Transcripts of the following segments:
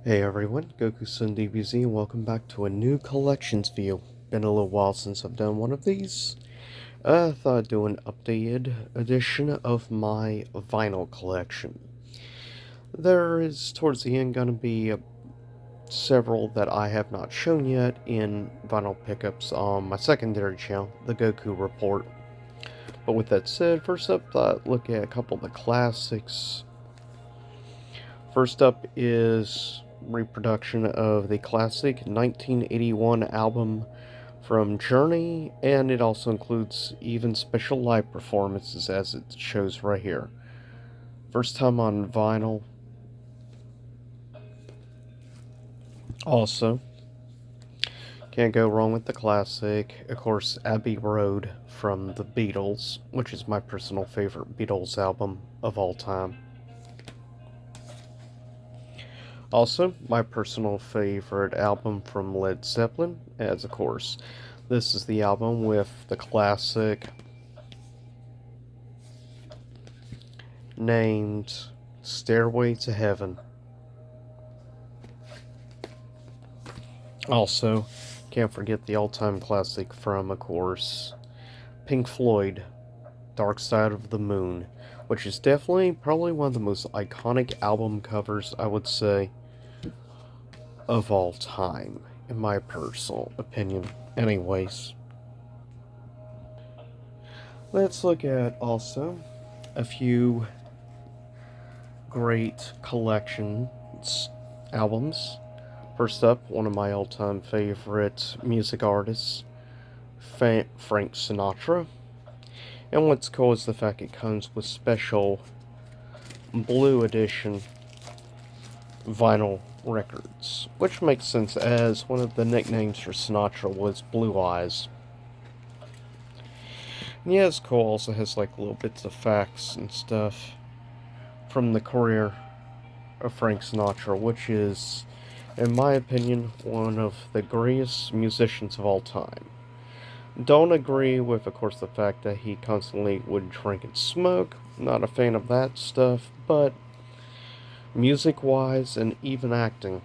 Hey everyone, Goku-san DBZ, and welcome back to a new collections view. Been a little while since I've done one of these. I thought I'd do an updated edition of my vinyl collection. There is, towards the end, going to be several that I have not shown yet in vinyl pickups on my secondary channel, the Goku Report. But with that said, first up, look at a couple of the classics. First up is reproduction of the classic 1981 album from Journey, and it also includes even special live performances as it shows right here. First time on vinyl. Also, can't go wrong with the classic, of course, Abbey Road from the Beatles, which is my personal favorite Beatles album of all time. Also, my personal favorite album from Led Zeppelin, as of course, this is the album with the classic named Stairway to Heaven. Also, can't forget the all-time classic from, of course, Pink Floyd, Dark Side of the Moon, which is definitely probably one of the most iconic album covers, I would say, of all time, in my personal opinion. Anyways, let's look at also a few great collections albums. First up, one of my all-time favorite music artists, Frank Sinatra. And what's cool is the fact it comes with special blue edition vinyl records, which makes sense as one of the nicknames for Sinatra was Blue Eyes. And yeah, it's cool, also has like little bits of facts and stuff from the career of Frank Sinatra, which is, in my opinion, one of the greatest musicians of all time. Don't agree with, of course, the fact that he constantly would drink and smoke. Not a fan of that stuff, but music wise and even acting,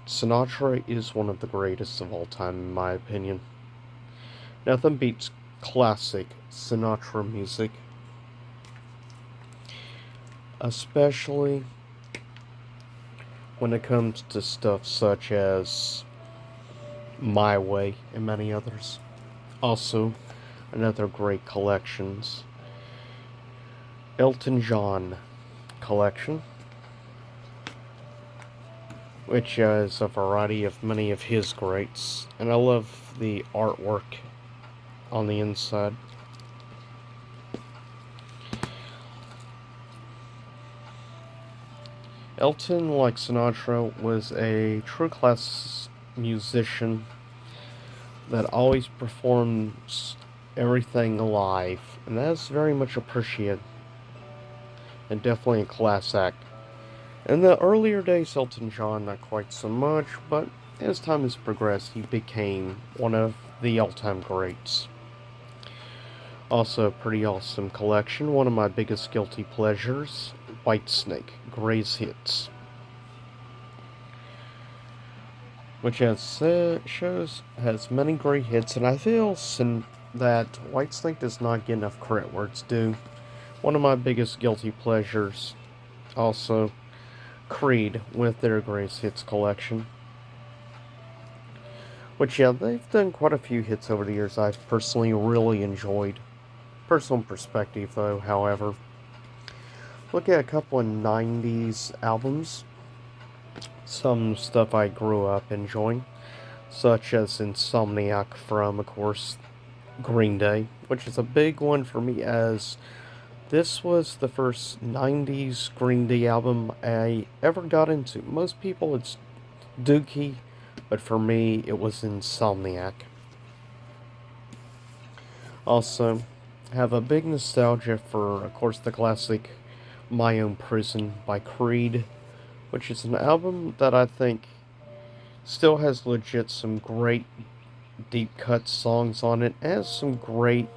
Sinatra is one of the greatest of all time, in my opinion. Nothing beats classic Sinatra music, especially when it comes to stuff such as My Way and many others. Also, another great collections, Elton John collection, which is a variety of many of his greats, and I love the artwork on the inside. Elton, like Sinatra, was a true class musician that always performs everything live, and that's very much appreciated, and definitely a class act. In the earlier days, Elton John, not quite so much, but as time has progressed, he became one of the all-time greats. Also, a pretty awesome collection, one of my biggest guilty pleasures, Whitesnake, Gray's Hits, which shows has many great hits, and I feel that Whitesnake does not get enough credit where it's due. One of my biggest guilty pleasures, also Creed with their greatest hits collection. Which, yeah, they've done quite a few hits over the years I've personally really enjoyed. Personal perspective, though, however. Look at a couple of 90s albums. Some stuff I grew up enjoying, such as Insomniac from, of course, Green Day, which is a big one for me as this was the first 90s Green Day album I ever got into. Most people it's Dookie, but for me it was Insomniac. Also, have a big nostalgia for, of course, the classic My Own Prison by Creed, which is an album that I think still has legit some great deep cut songs on it, has some great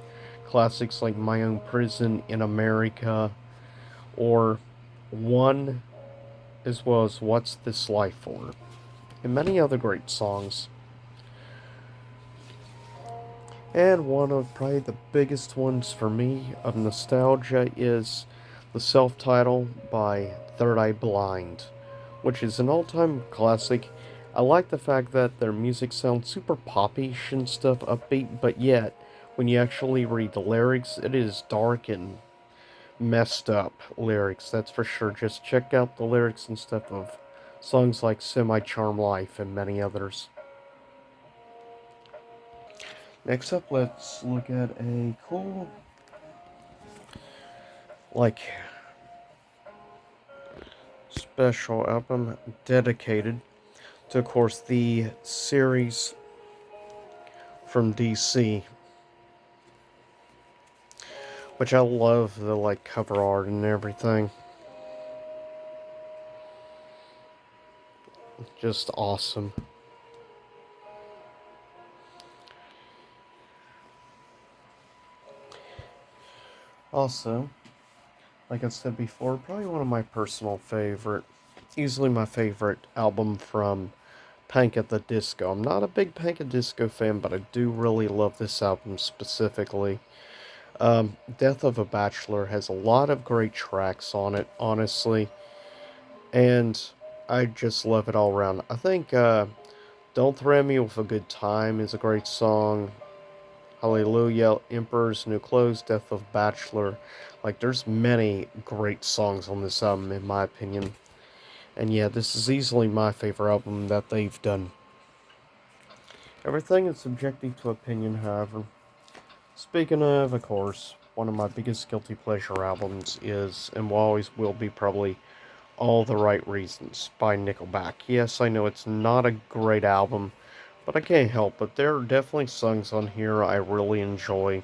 classics like My Own Prison in America or One as well as What's This Life For, and many other great songs. And one of probably the biggest ones for me of nostalgia is the self-title by Third Eye Blind, which is an all-time classic. I like the fact that their music sounds super poppy and stuff, upbeat, but yet, when you actually read the lyrics, it is dark and messed up lyrics, that's for sure. Just check out the lyrics and stuff of songs like Semi Charm Life and many others. Next up, let's look at a cool, like, special album dedicated to, of course, the series from DC, which I love the, like, cover art and everything. Just awesome. Also, like I said before, probably one of my personal favorite, easily my favorite album from Panic at the Disco. I'm not a big Panic at the Disco fan, but I do really love this album specifically. Death of a Bachelor has a lot of great tracks on it, honestly, and I just love it all around. I think Don't Threaten Me with a Good Time is a great song. Hallelujah, Emperor's New Clothes, Death of Bachelor. Like, there's many great songs on this album, in my opinion. And yeah, this is easily my favorite album that they've done. Everything is subjective to opinion, however. Speaking of course, one of my biggest guilty pleasure albums is, and will always will be probably, All the Right Reasons by Nickelback. Yes, I know it's not a great album, but I can't help it. There are definitely songs on here I really enjoy.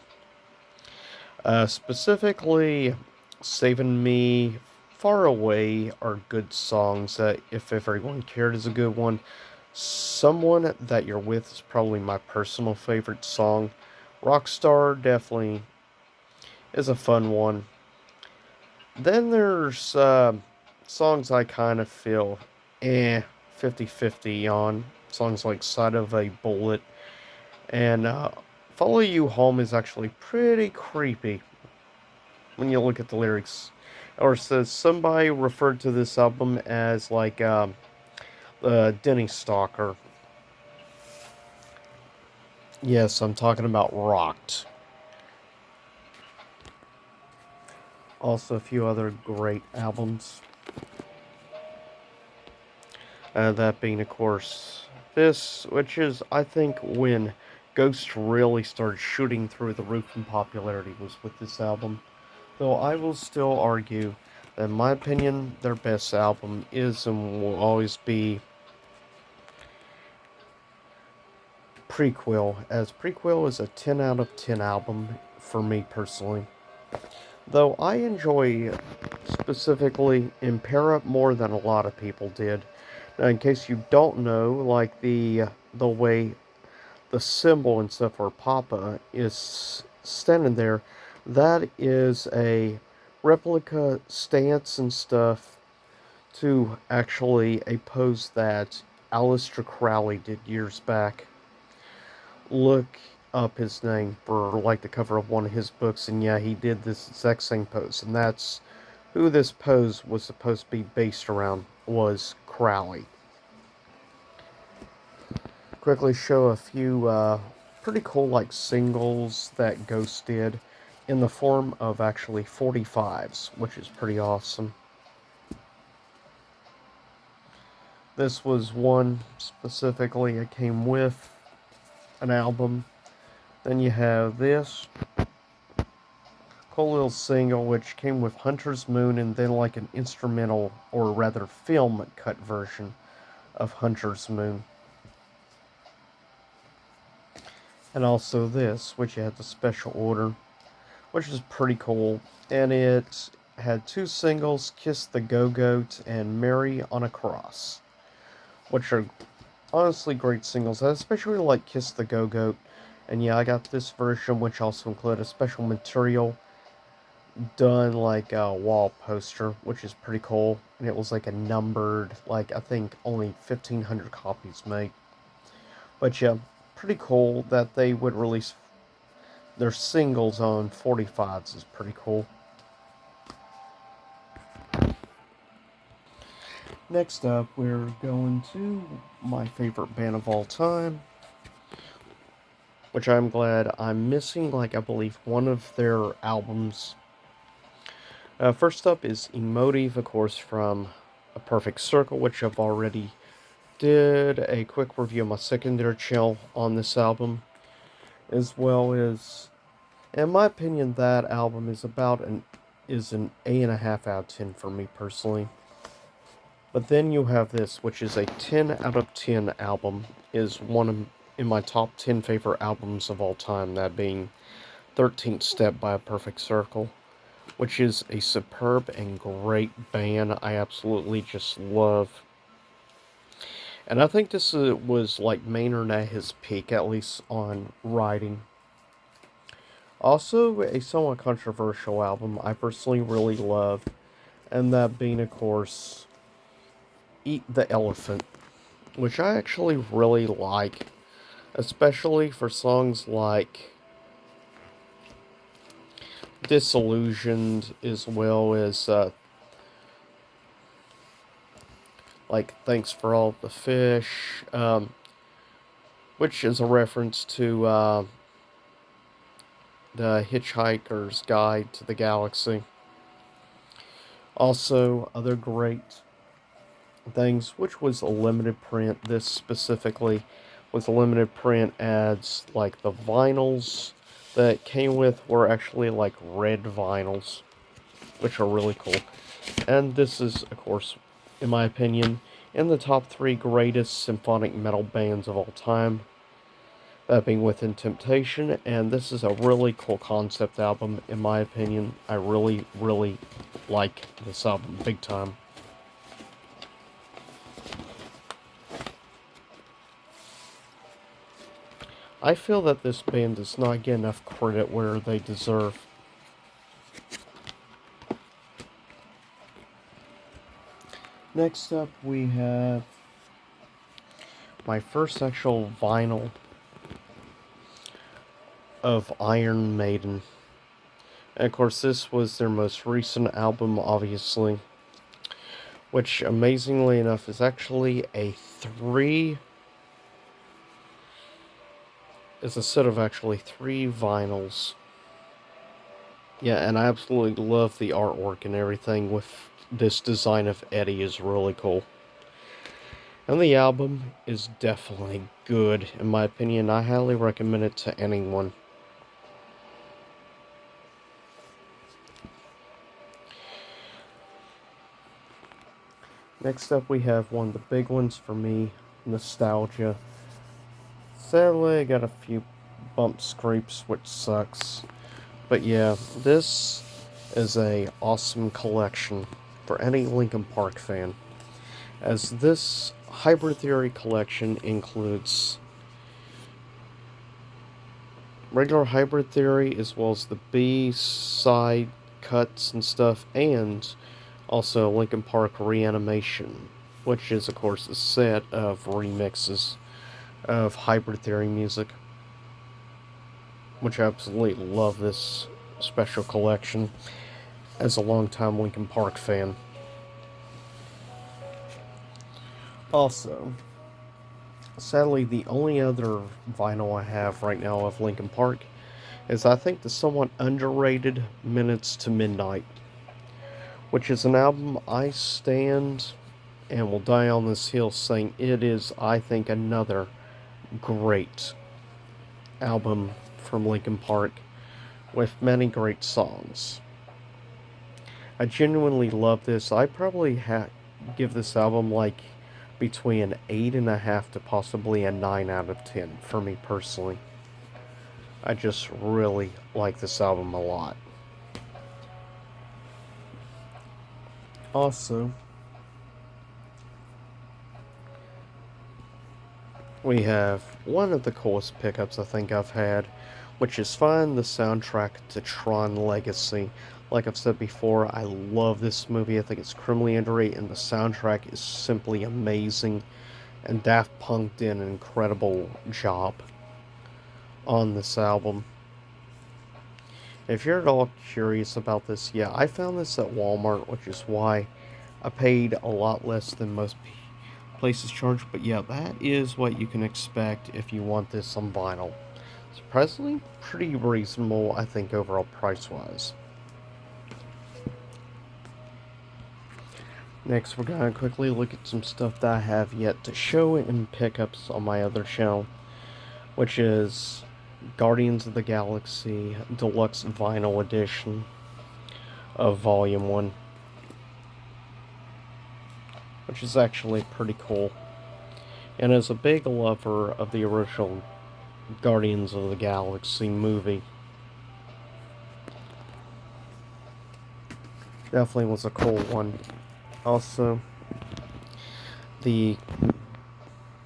Specifically, Saving Me, Far Away are good songs that If Everyone Cared is a good one. Someone That You're With is probably my personal favorite song. Rockstar definitely is a fun one. Then there's songs I kind of feel 50-50 on. Songs like Side of a Bullet and Follow You Home is actually pretty creepy when you look at the lyrics. Or says somebody referred to this album as like Denny Stalker. Yes, I'm talking about Rocked. Also, a few other great albums. That being, of course, this, which is, I think, when Ghost really started shooting through the roof in popularity, was with this album. Though I will still argue that, in my opinion, their best album is and will always be Prequel, as Prequel is a 10 out of 10 album for me personally. Though I enjoy specifically Impera more than a lot of people did. Now, in case you don't know, like the way the symbol and stuff where Papa is standing there, that is a replica stance and stuff to actually a pose that Aleister Crowley did years back. Look up his name for like the cover of one of his books, and yeah, he did this exact same pose, and that's who this pose was supposed to be based around, was Crowley. Quickly show a few pretty cool like singles that Ghost did in the form of actually 45s, which is pretty awesome. This was one specifically it came with an album. Then you have this cool little single which came with Hunter's Moon, and then like an instrumental, or rather film cut version of Hunter's Moon. And also this, which had the special order, which is pretty cool. And it had two singles, Kiss the Go-Goat and Mary on a Cross, which are honestly great singles. I especially like Kiss the Go-Goat. And yeah, I got this version, which also included a special material done like a wall poster, which is pretty cool. And it was like a numbered, like I think only 1,500 copies made. But yeah, pretty cool that they would release their singles on 45s is pretty cool. Next up, we're going to my favorite band of all time, which I'm glad I'm missing, like, I believe one of their albums. First up is Emotive, of course, from A Perfect Circle, which I've already did a quick review of my secondary channel on this album, as well as, in my opinion, that album is an 8.5 out of 10 for me personally. But then you have this, which is a 10 out of 10 album, is one of in my top 10 favorite albums of all time, that being 13th Step by A Perfect Circle, which is a superb and great band I absolutely just love. And I think this was like Maynard at his peak, at least on writing. Also, a somewhat controversial album I personally really love, and that being, of course, Eat the Elephant, which I actually really like, especially for songs like Disillusioned, as well as like Thanks for All the Fish, which is a reference to the Hitchhiker's Guide to the Galaxy. Also, other great things, which was a limited print. This specifically was a limited print ads, like the vinyls that came with were actually like red vinyls, which are really cool. And this is, of course, in my opinion, in the top 3 greatest symphonic metal bands of all time, that being Within Temptation, and this is a really cool concept album, in my opinion. I really, really like this album big time. I feel that this band does not get enough credit where they deserve. Next up, we have my first actual vinyl of Iron Maiden. And of course, this was their most recent album, obviously, which amazingly enough is actually is a set of actually 3 vinyls. Yeah, and I absolutely love the artwork and everything with this design of Eddie is really cool. And the album is definitely good, in my opinion. I highly recommend it to anyone. Next up, we have one of the big ones for me, Nostalgia. Sadly, I got a few bump scrapes, which sucks. But yeah, this is a awesome collection for any Linkin Park fan, as this Hybrid Theory collection includes regular Hybrid Theory as well as the B-side cuts and stuff, and also Linkin Park Reanimation, which is, of course, a set of remixes of Hybrid Theory music, which I absolutely love this special collection as a longtime Linkin Park fan. Also, sadly, the only other vinyl I have right now of Linkin Park is, I think, the somewhat underrated Minutes to Midnight, which is an album I stand and will die on this hill saying it is, I think, another great album from Linkin Park with many great songs. I genuinely love this. I probably give this album like between an 8.5 to possibly a 9 out of 10 for me personally. I just really like this album a lot. Also, we have one of the coolest pickups I think I've had, which is fun. The soundtrack to Tron Legacy. Like I've said before, I love this movie. I think it's criminally underrated, and the soundtrack is simply amazing. And Daft Punk did an incredible job on this album. If you're at all curious about this, yeah, I found this at Walmart, which is why I paid a lot less than most places charge. But yeah, that is what you can expect if you want this on vinyl. Surprisingly, pretty reasonable, I think, overall price-wise. Next, we're going to quickly look at some stuff that I have yet to show in pickups on my other channel, which is Guardians of the Galaxy Deluxe Vinyl Edition of Volume 1, which is actually pretty cool. And as a big lover of the original Guardians of the Galaxy movie, definitely was a cool one. Also, the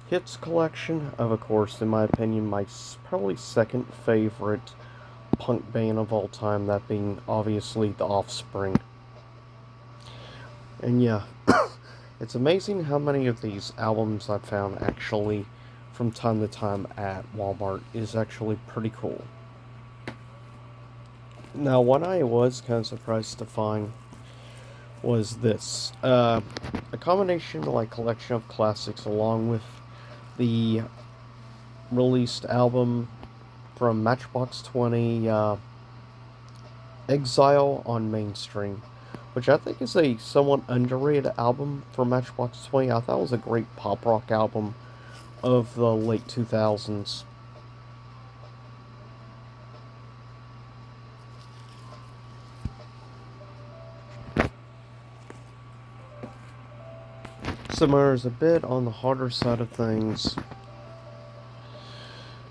Hits collection of course, in my opinion, my probably second favorite punk band of all time, that being obviously The Offspring. And yeah, it's amazing how many of these albums I've found actually from time to time at Walmart is actually pretty cool. Now, what I was kind of surprised to find was this. A combination, like, collection of classics along with the released album from Matchbox 20, Exile on Mainstream, which I think is a somewhat underrated album for Matchbox 20. I thought it was a great pop rock album of the late 2000s. Summer is a bit on the harder side of things,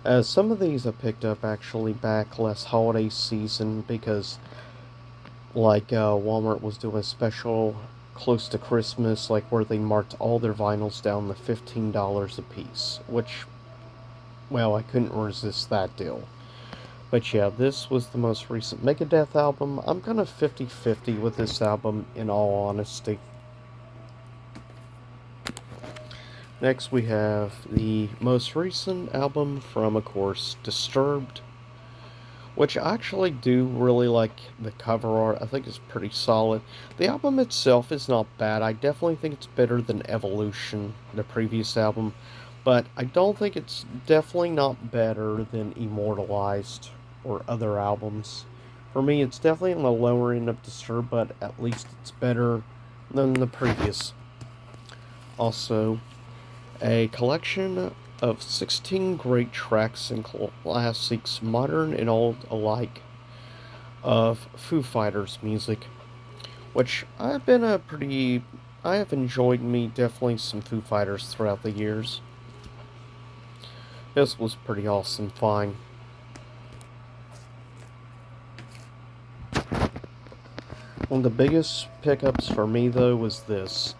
as some of these I picked up actually back last holiday season because, like, Walmart was doing a special close to Christmas, like, where they marked all their vinyls down to $15 a piece, which, well, I couldn't resist that deal. But yeah, this was the most recent Megadeth album. I'm kind of 50-50 with this album, in all honesty. Next, we have the most recent album from, of course, Disturbed, which I actually do really like the cover art. I think it's pretty solid. The album itself is not bad. I definitely think it's better than Evolution, the previous album, but I don't think it's definitely not better than Immortalized or other albums. For me, it's definitely on the lower end of Disturbed, but at least it's better than the previous. Also, a collection of 16 great tracks and classics, modern and old alike, of Foo Fighters music, which I have enjoyed me definitely some Foo Fighters throughout the years. This was pretty awesome find. One of the biggest pickups for me, though, was this.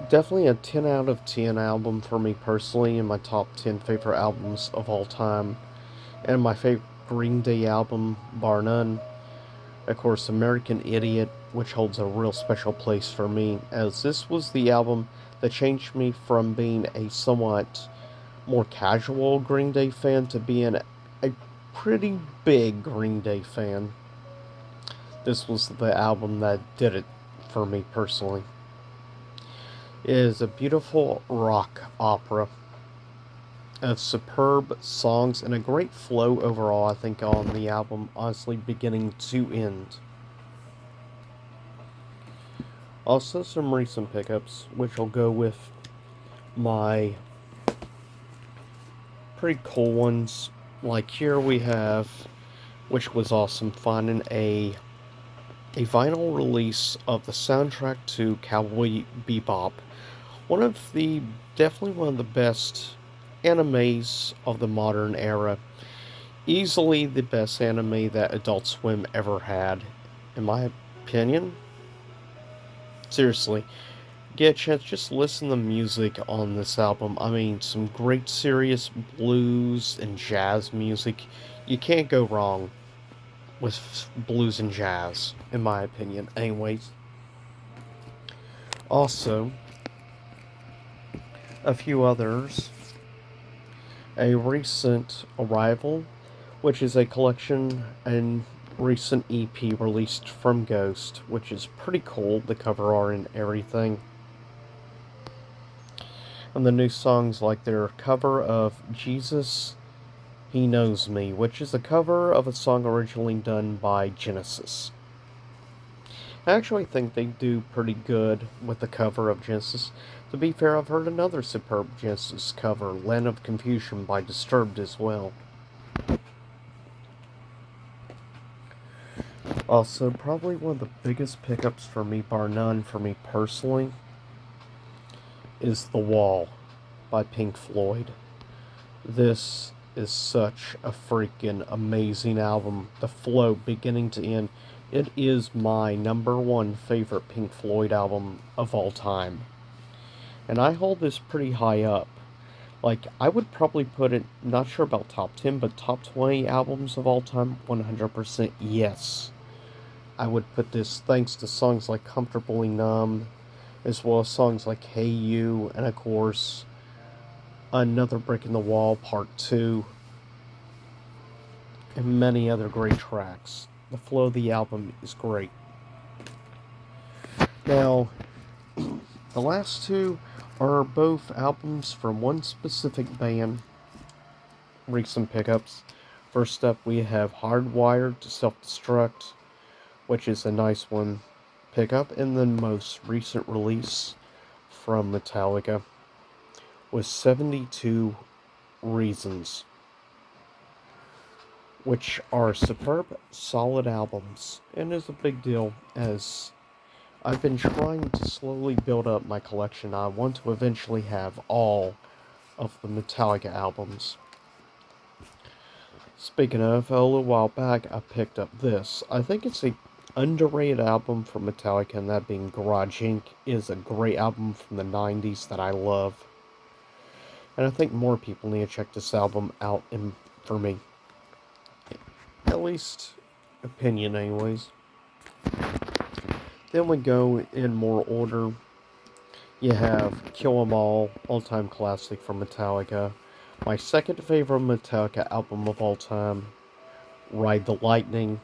Definitely a 10 out of 10 album for me personally, in my top 10 favorite albums of all time. And my favorite Green Day album, bar none. Of course, American Idiot, which holds a real special place for me, as this was the album that changed me from being a somewhat more casual Green Day fan to being a pretty big Green Day fan. This was the album that did it for me personally. It is a beautiful rock opera of superb songs and a great flow overall, I think, on the album, honestly, beginning to end. Also, some recent pickups, which will go with my pretty cool ones. Like, here we have, which was awesome, finding a vinyl release of the soundtrack to Cowboy Bebop. Definitely one of the best animes of the modern era. Easily the best anime that Adult Swim ever had, in my opinion. Seriously, get a chance, just listen to the music on this album. I mean, some great serious blues and jazz music. You can't go wrong with blues and jazz, in my opinion. Anyways, also, a few others. A recent arrival, which is a collection and recent EP released from Ghost, which is pretty cool, the cover art and everything. And the new songs like their cover of Jesus, He Knows Me, which is a cover of a song originally done by Genesis. I actually think they do pretty good with the cover of Genesis. To be fair, I've heard another superb Genesis cover, Land of Confusion by Disturbed as well. Also, probably one of the biggest pickups for me, bar none, for me personally, is The Wall by Pink Floyd. This is such a freaking amazing album. The flow, beginning to end, it is my number one favorite Pink Floyd album of all time. And I hold this pretty high up. Like, I would probably put it, not sure about top 10, but top 20 albums of all time, 100% yes. I would put this thanks to songs like Comfortably Numb, as well as songs like Hey You, and of course, Another Brick in the Wall, Part 2, and many other great tracks. The flow of the album is great. Now, the last two are both albums from one specific band, recent pickups. First up, we have Hardwired to Self Destruct, which is a nice one pickup, and the most recent release from Metallica was 72 Reasons, which are superb, solid albums, and is a big deal as I've been trying to slowly build up my collection. I want to eventually have all of the Metallica albums. Speaking of, a little while back I picked up this. I think it's a underrated album from Metallica, and that being Garage Inc. is a great album from the 90s that I love. And I think more people need to check this album out for me. At least, opinion anyways. Then we go in more order. You have Kill 'Em All time classic from Metallica. My second favorite Metallica album of all time, Ride the Lightning.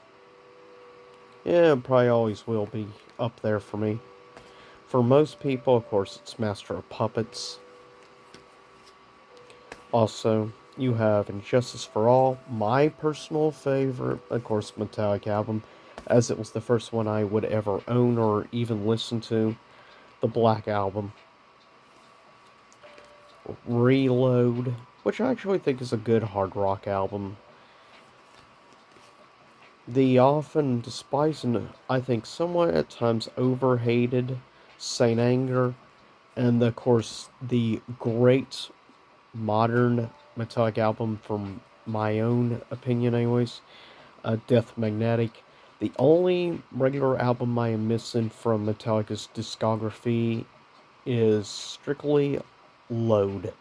Yeah, it probably always will be up there for me. For most people, of course, it's Master of Puppets. Also, you have Injustice for All, my personal favorite, of course, Metallica album, as it was the first one I would ever own or even listen to. The Black Album. Reload, which I actually think is a good hard rock album. The often despised and I think somewhat at times overhated Saint Anger, and of course the great modern Metallica album from my own opinion anyways, Death Magnetic. The only regular album I am missing from Metallica's discography is strictly Load.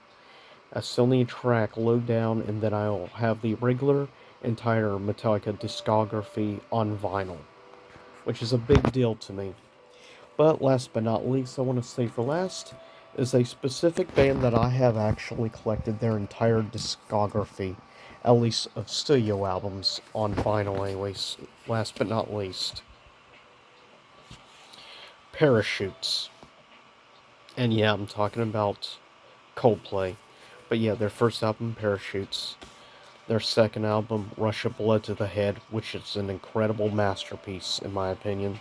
I still need a track, Load Down, and then I'll have the regular entire Metallica discography on vinyl, which is a big deal to me. But last but not least, I want to say for last, is a specific band that I have actually collected their entire discography, at least of studio albums, on vinyl anyways. Last but not least, Parachutes. And yeah, I'm talking about Coldplay. But yeah, their first album, Parachutes. Their second album, Russia Blood to the Head, which is an incredible masterpiece, in my opinion.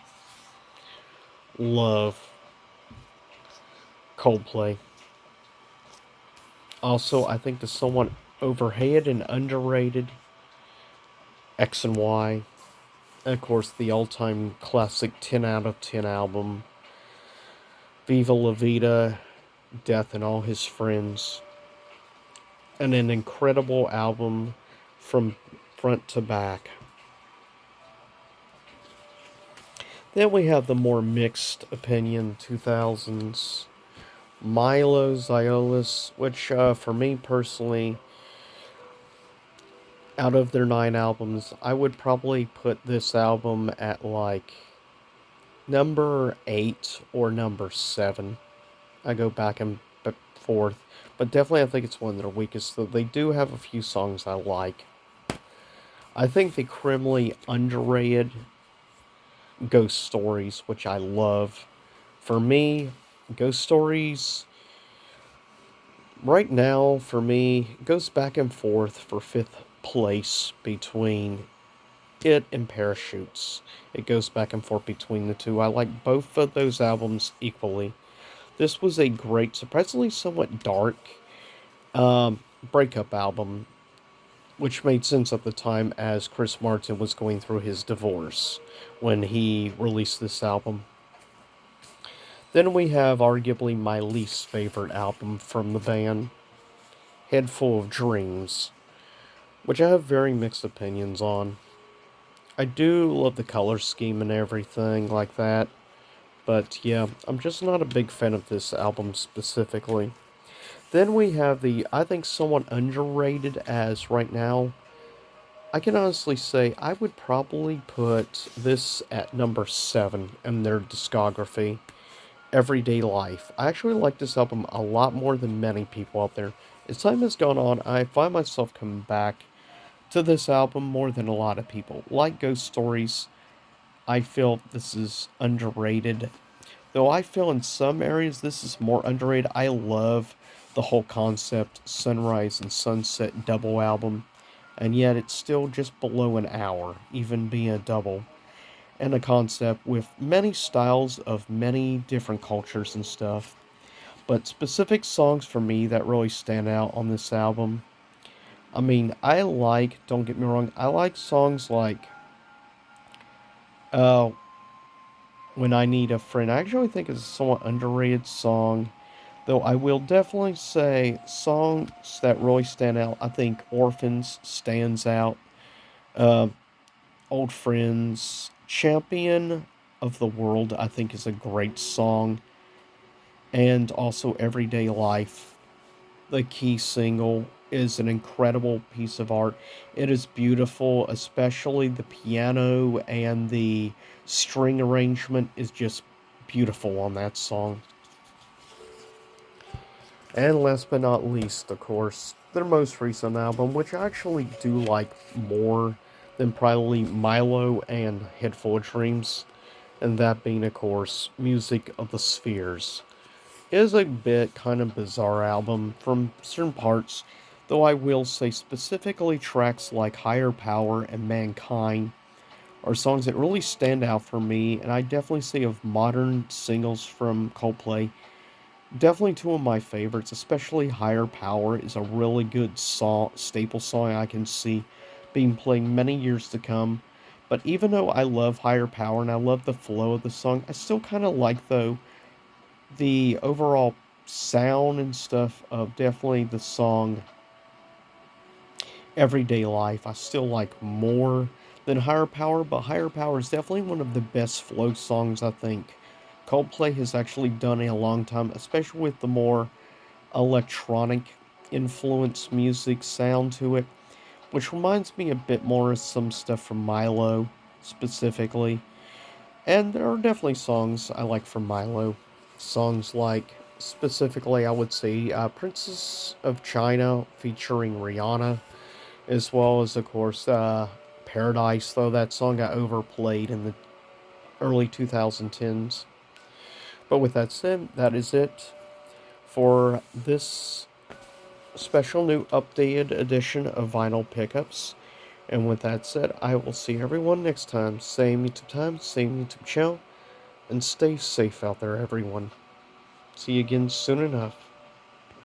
Love Coldplay. Also, I think the somewhat overhated and underrated X and Y. And of course, the all-time classic 10 out of 10 album, Viva La Vida, Death and All His Friends. And an incredible album from front to back. Then we have the more mixed opinion 2000s. Milo Ziolis, which for me personally, Out of their 9 albums, I would probably put this album at like number 8 or number 7. I go back and forth, but definitely I think it's one of their weakest, though they do have a few songs I like. I think the criminally underrated Ghost Stories, which I love. For me, Ghost Stories, right now, for me, goes back and forth for 5th place between it and Parachutes. It goes back and forth between the two. I like both of those albums equally. This was a great, surprisingly somewhat dark breakup album, which made sense at the time as Chris Martin was going through his divorce when he released this album. Then we have arguably my least favorite album from the band, Head Full of Dreams, which I have very mixed opinions on. I do love the color scheme and everything like that, but yeah, I'm just not a big fan of this album specifically. Then we have the, I think, somewhat underrated as right now. I can honestly say I would probably put this at number 7 in their discography, Everyday Life. I actually like this album a lot more than many people out there. As time has gone on, I find myself coming back to this album more than a lot of people. Like Ghost Stories, I feel this is underrated. Though I feel in some areas this is more underrated. I love the whole concept Sunrise and Sunset double album, and yet it's still just below an hour, even being a double. And a concept with many styles of many different cultures and stuff. But specific songs for me that really stand out on this album. I mean, don't get me wrong, I like songs like uh, When I Need a Friend. I actually think it's a somewhat underrated song. Though I will definitely say songs that really stand out. I think Orphans stands out. Uh, Old Friends, Champion of the World, I think is a great song. And also Everyday Life, the key single, is an incredible piece of art. It is beautiful, especially the piano and the string arrangement is just beautiful on that song. And last but not least, of course, their most recent album, which I actually do like more than probably Milo and Head Full of Dreams, and that being, of course, Music of the Spheres. It is a bit kind of bizarre album from certain parts, though I will say specifically tracks like Higher Power and Mankind are songs that really stand out for me, and I definitely say of modern singles from Coldplay, definitely two of my favorites, especially Higher Power is a really good song, staple song I can see being played many years to come. But even though I love Higher Power and I love the flow of the song, I still kind of like, though, the overall sound and stuff of definitely the song Everyday Life. I still like more than Higher Power, but Higher Power is definitely one of the best flow songs I think Coldplay has actually done in a long time, especially with the more electronic influence music sound to it, which reminds me a bit more of some stuff from Milo specifically. And there are definitely songs I like from Milo. Songs like, specifically, I would say Princess of China featuring Rihanna, as well as, of course, Paradise, though that song got overplayed in the early 2010s. But with that said, that is it for this special new updated edition of Vinyl Pickups. And with that said, I will see everyone next time. Same YouTube time, same YouTube channel, and stay safe out there, everyone. See you again soon enough.